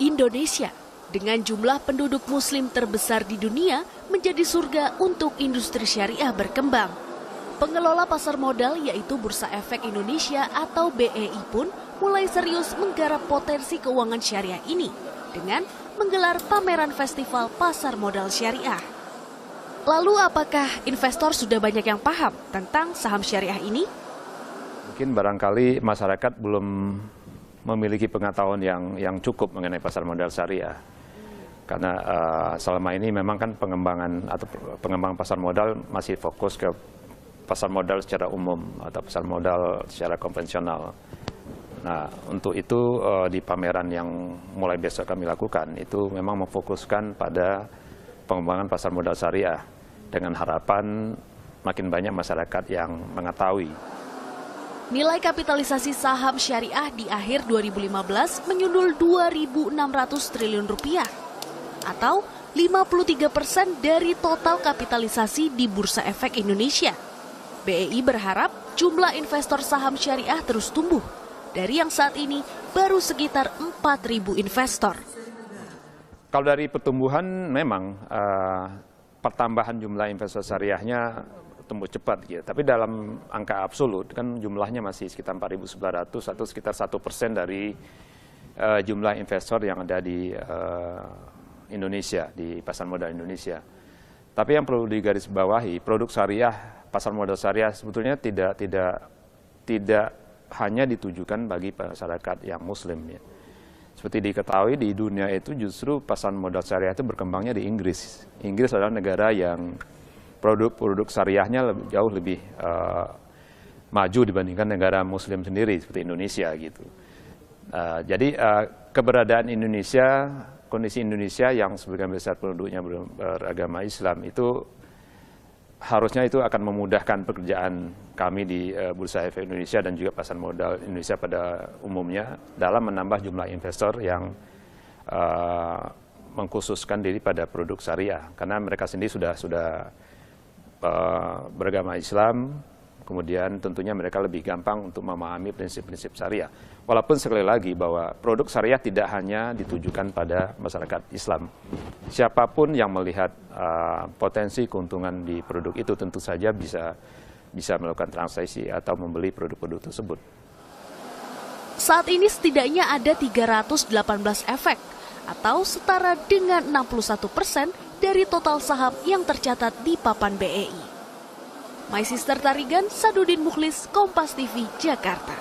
Indonesia dengan jumlah penduduk muslim terbesar di dunia menjadi surga untuk industri syariah berkembang. Pengelola pasar modal yaitu Bursa Efek Indonesia atau BEI pun mulai serius menggarap potensi keuangan syariah ini dengan menggelar pameran festival pasar modal syariah. Lalu apakah investor sudah banyak yang paham tentang saham syariah ini? Mungkin barangkali masyarakat belum memiliki pengetahuan yang cukup mengenai pasar modal syariah. Karena selama ini memang kan pengembangan pasar modal masih fokus ke pasar modal secara umum atau pasar modal secara konvensional. Nah, untuk itu di pameran yang mulai besok kami lakukan itu memang memfokuskan pada pengembangan pasar modal syariah dengan harapan makin banyak masyarakat yang mengetahui. Nilai kapitalisasi saham syariah di akhir 2015 menyundul 2.600 triliun rupiah atau 53% dari total kapitalisasi di Bursa Efek Indonesia. BEI berharap jumlah investor saham syariah terus tumbuh dari yang saat ini baru sekitar 4.000 investor. Kalau dari pertumbuhan memang pertambahan jumlah investor syariahnya tumbuh cepat gitu. Tapi dalam angka absolut kan jumlahnya masih sekitar 4.900 atau sekitar 1% dari jumlah investor yang ada di Indonesia, di pasar modal Indonesia. Tapi yang perlu digarisbawahi, produk syariah, pasar modal syariah sebetulnya tidak hanya ditujukan bagi masyarakat yang muslim ya. Seperti diketahui di dunia itu justru pasar modal syariah itu berkembangnya di Inggris. Inggris adalah negara yang produk-produk syariahnya jauh lebih maju dibandingkan negara muslim sendiri seperti Indonesia gitu. Jadi keberadaan Indonesia, kondisi Indonesia yang sebagian besar penduduknya beragama Islam itu harusnya itu akan memudahkan pekerjaan kami di Bursa Efek Indonesia dan juga pasar modal Indonesia pada umumnya dalam menambah jumlah investor yang mengkhususkan diri pada produk syariah karena mereka sendiri sudah beragama Islam, kemudian tentunya mereka lebih gampang untuk memahami prinsip-prinsip syariah. Walaupun sekali lagi bahwa produk syariah tidak hanya ditujukan pada masyarakat Islam. Siapapun yang melihat potensi keuntungan di produk itu tentu saja bisa melakukan transaksi atau membeli produk-produk tersebut. Saat ini setidaknya ada 318 efek atau setara dengan 61% dari total saham yang tercatat di papan BEI. My Sister Tarigan, Sadudin Mukhlis, Kompas TV, Jakarta.